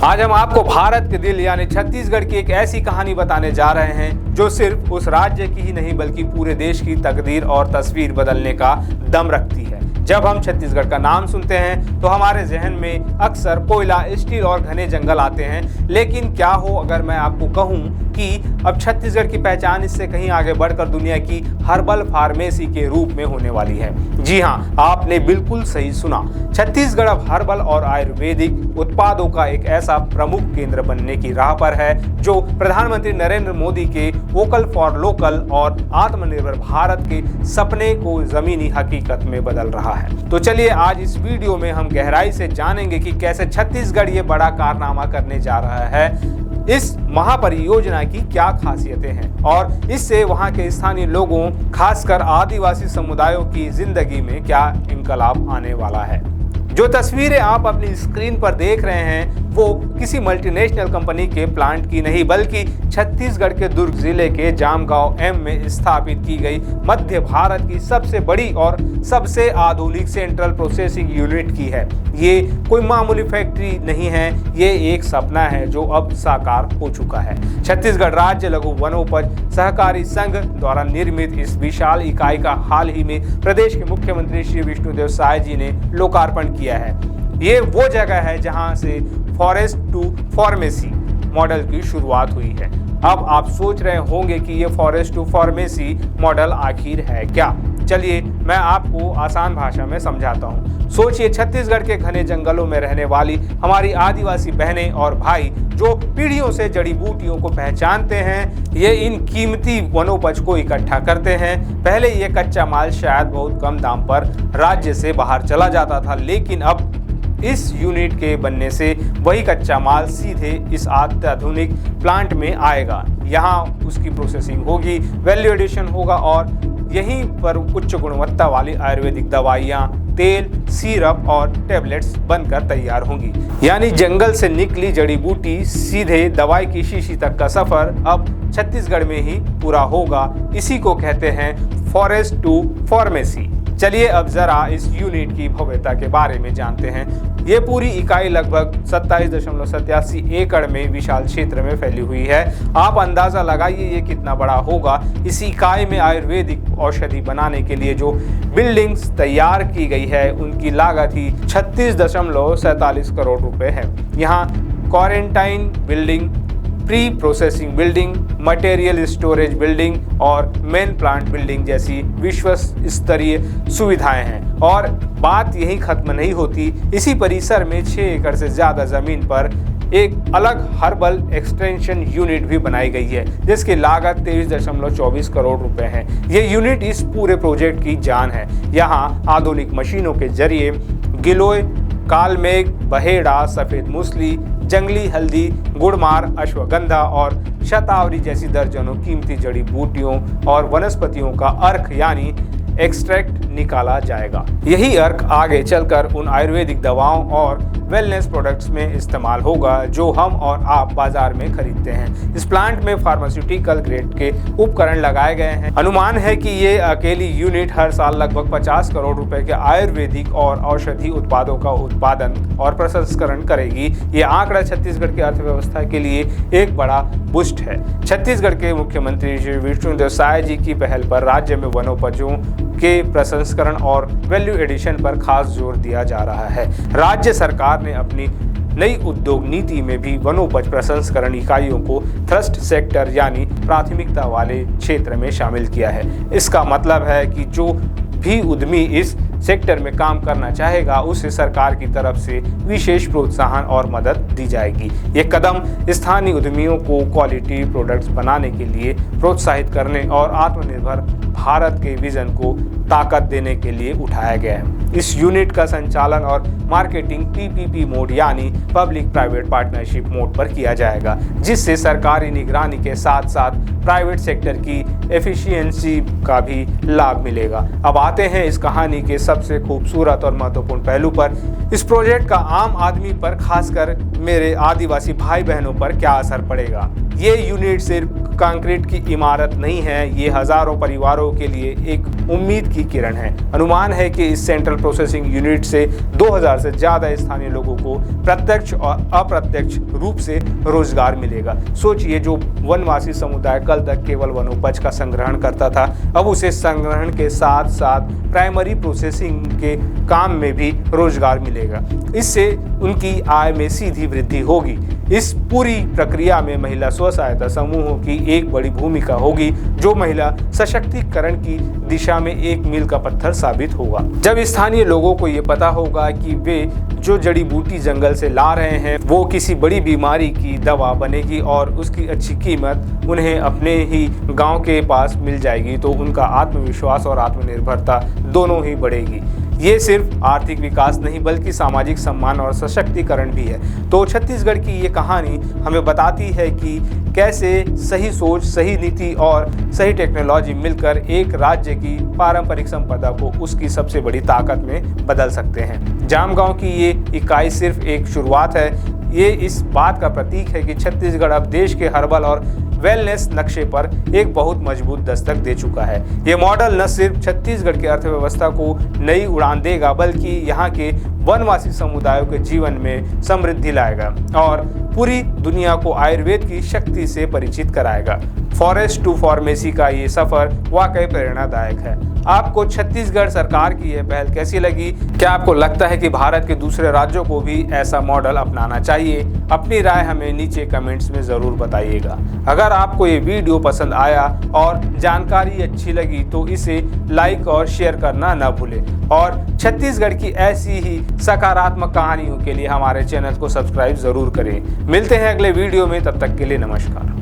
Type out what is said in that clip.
आज हम आपको भारत के दिल यानी छत्तीसगढ़ की एक ऐसी कहानी बताने जा रहे हैं जो सिर्फ उस राज्य की ही नहीं बल्कि पूरे देश की तकदीर और तस्वीर बदलने का दम रखती है। जब हम छत्तीसगढ़ का नाम सुनते हैं तो हमारे जहन में अक्सर कोयला, स्टील और घने जंगल आते हैं। लेकिन क्या हो अगर मैं आपको कहूं कि अब छत्तीसगढ़ की पहचान इससे कहीं आगे बढ़कर दुनिया की हर्बल फार्मेसी के रूप में होने वाली है। जी हाँ, आपने बिल्कुल सही सुना। छत्तीसगढ़ अब हर्बल और आयुर्वेदिक उत्पादों का एक ऐसा प्रमुख केंद्र बनने की राह पर है जो प्रधानमंत्री नरेंद्र मोदी के वोकल फॉर लोकल और आत्मनिर्भर भारत के सपने को जमीनी हकीकत में बदल रहा है। तो चलिए आज इस वीडियो में हम गहराई से जानेंगे कि कैसे छत्तीसगढ़ ये बड़ा कारनामा करने जा रहा है, इस महापरियोजना की क्या खासियतें हैं और इससे वहां के स्थानीय लोगों खासकर आदिवासी समुदायों की जिंदगी में क्या इनकलाब आने वाला है। जो तस्वीरें आप अपनी स्क्रीन पर देख रहे हैं वो किसी मल्टीनेशनल कंपनी के प्लांट की नहीं बल्कि छत्तीसगढ़ के दुर्ग जिले के जामगांव एम में स्थापित की गई मध्य भारत की सबसे बड़ी और सबसे आधुनिक सेंट्रल प्रोसेसिंग यूनिट की है। ये कोई मामूली फैक्ट्री नहीं है, ये एक सपना है जो अब साकार हो चुका है। छत्तीसगढ़ राज्य लघु वनोपज सहकारी संघ द्वारा निर्मित इस विशाल इकाई का हाल ही में प्रदेश के मुख्यमंत्री श्री विष्णुदेव साय जी ने लोकार्पण किया है। ये वो जगह है जहां से फॉरेस्ट टू फार्मेसी मॉडल की शुरुआत हुई है। अब आप सोच रहे होंगे कि ये फॉरेस्ट टू फार्मेसी मॉडल आखिर है क्या। चलिए मैं आपको आसान भाषा में समझाता हूँ। सोचिए, छत्तीसगढ़ के घने जंगलों में रहने वाली हमारी आदिवासी बहनें और भाई जो पीढ़ियों से जड़ी बूटियों को पहचानते हैं, ये इन कीमती वनोपज को इकट्ठा करते हैं। पहले ये कच्चा माल शायद बहुत कम दाम पर राज्य से बाहर चला जाता था, लेकिन अब इस यूनिट के बनने से वही कच्चा माल सीधे इस अत्याधुनिक प्लांट में आएगा। यहाँ उसकी प्रोसेसिंग होगी, वैल्यू एडिशन होगा और यहीं पर उच्च गुणवत्ता वाली आयुर्वेदिक दवाइयाँ, तेल, सिरप और टैबलेट्स बनकर तैयार होंगी। यानी जंगल से निकली जड़ी बूटी सीधे दवाई की शीशी तक का सफर अब छत्तीसगढ़ में ही पूरा होगा। इसी को कहते हैं फॉरेस्ट टू फार्मेसी। चलिए अब जरा इस यूनिट की भव्यता के बारे में जानते हैं। ये पूरी इकाई लगभग 27.87 एकड़ में विशाल क्षेत्र में फैली हुई है। आप अंदाजा लगाइए ये कितना बड़ा होगा। इस इकाई में आयुर्वेदिक औषधि बनाने के लिए जो बिल्डिंग्स तैयार की गई है उनकी लागत ही 36.47 करोड़ रुपए है। यहाँ quarantine building, pre processing building, material storage building और मेन प्लांट बिल्डिंग जैसी विश्व स्तरीय सुविधाएं हैं। और बात यही खत्म नहीं होती। इसी परिसर में 6 एकड़ से ज्यादा जमीन पर एक अलग हर्बल एक्सटेंशन यूनिट भी बनाई गई है जिसकी लागत 23.24 करोड़ रुपए है। ये यूनिट इस पूरे प्रोजेक्ट की जान है। यहाँ आधुनिक मशीनों के जरिए गिलोय, कालमेघ, बहेड़ा, सफेद मूसली, जंगली हल्दी, गुड़मार, अश्वगंधा और शतावरी जैसी दर्जनों कीमती जड़ी बूटियों और वनस्पतियों का अर्क यानी एक्सट्रैक्ट निकाला जाएगा। यही अर्क आगे चलकर उन आयुर्वेदिक दवाओं और वेलनेस प्रोडक्ट्स में इस्तेमाल होगा जो हम और आप बाजार में खरीदते हैं। इस प्लांट में फार्मास्यूटिकल ग्रेड के उपकरण लगाए गए हैं। अनुमान है कि ये अकेली यूनिट हर साल लगभग 50 करोड़ रुपए के आयुर्वेदिक और औषधि उत्पादों का उत्पादन और प्रसंस्करण करेगी। ये आंकड़ा छत्तीसगढ़ की अर्थव्यवस्था के लिए एक बड़ा बूस्ट है। छत्तीसगढ़ के मुख्यमंत्री श्री विष्णुदेव साय जी की पहल पर राज्य में वनोपजों के प्रसंस्करण और वैल्यू एडिशन पर खास जोर दिया जा रहा है। राज्य सरकार ने अपनी नई उद्योग नीति में भी वनोपज प्रसंस्करण इकाइयों को थ्रस्ट सेक्टर यानी प्राथमिकता वाले क्षेत्र में शामिल किया है। इसका मतलब है कि जो भी उद्यमी इस सेक्टर में काम करना चाहेगा उसे सरकार की तरफ से विशेष प्रोत्साहन और मदद दी जाएगी। ये कदम स्थानीय उद्यमियों को क्वालिटी प्रोडक्ट्स बनाने के लिए प्रोत्साहित करने और आत्मनिर्भर भारत के विजन को ताकत देने के लिए उठाया गया है। इस यूनिट का संचालन और मार्केटिंग पीपीपी मोड यानी पब्लिक प्राइवेट पार्टनरशिप मोड पर किया जाएगा, जिससे सरकारी निगरानी के साथ साथ प्राइवेट सेक्टर की एफिशिएंसी का भी लाभ मिलेगा। अब आते हैं इस कहानी के सबसे खूबसूरत और महत्वपूर्ण पहलू पर। इस प्रोजेक्ट का आम आदमी पर, खासकर मेरे आदिवासी भाई बहनों पर क्या असर पड़ेगा। ये यूनिट सिर्फ कंक्रीट की इमारत नहीं है, ये हजारों परिवारों के लिए एक उम्मीद की किरण है। अनुमान है कि इस सेंट्रल प्रोसेसिंग यूनिट से 2000 से ज़्यादा स्थानीय लोगों को प्रत्यक्ष और अप्रत्यक्ष रूप से रोजगार मिलेगा। सोचिए, जो वनवासी समुदाय कल तक केवल वनोपज का संग्रहण करता था, अब उसे संग्रहण के साथ साथ प्राइमरी प्रोसेसिंग के काम में भी रोजगार मिलेगा। इससे उनकी आय में सीधी वृद्धि होगी। इस पूरी प्रक्रिया में महिला स्व सहायता समूहों की एक बड़ी भूमिका होगी, जो महिला सशक्तिकरण की दिशा में एक मील का पत्थर साबित होगा। जब स्थानीय लोगों को ये पता होगा कि वे जो जड़ी बूटी जंगल से ला रहे हैं वो किसी बड़ी बीमारी की दवा बनेगी और उसकी अच्छी कीमत उन्हें अपने ही गांव के पास मिल जाएगी, तो उनका आत्मविश्वास और आत्मनिर्भरता दोनों ही बढ़ेगी। ये सिर्फ आर्थिक विकास नहीं बल्कि सामाजिक सम्मान और सशक्तिकरण भी है। तो छत्तीसगढ़ की ये कहानी हमें बताती है कि कैसे सही सोच, सही नीति और सही टेक्नोलॉजी मिलकर एक राज्य की पारंपरिक संपदा को उसकी सबसे बड़ी ताकत में बदल सकते हैं। जामगांव की ये इकाई सिर्फ एक शुरुआत है, ये इस बात का प्रतीक है कि छत्तीसगढ़ अब देश के हर्बल और वेलनेस नक्शे पर एक बहुत मजबूत दस्तक दे चुका है। ये मॉडल न सिर्फ छत्तीसगढ़ की अर्थव्यवस्था को नई उड़ान देगा बल्कि यहाँ के वनवासी समुदायों के जीवन में समृद्धि लाएगा और पूरी दुनिया को आयुर्वेद की शक्ति से परिचित कराएगा। फॉरेस्ट टू फार्मेसी का ये सफर वाकई प्रेरणादायक है। आपको छत्तीसगढ़ सरकार की यह पहल कैसी लगी? क्या आपको लगता है कि भारत के दूसरे राज्यों को भी ऐसा मॉडल अपनाना चाहिए? अपनी राय हमें नीचे कमेंट्स में ज़रूर बताइएगा। अगर आपको ये वीडियो पसंद आया और जानकारी अच्छी लगी तो इसे लाइक और शेयर करना न भूलें और छत्तीसगढ़ की ऐसी ही सकारात्मक कहानियों के लिए हमारे चैनल को सब्सक्राइब ज़रूर करें। मिलते हैं अगले वीडियो में, तब तक के लिए नमस्कार।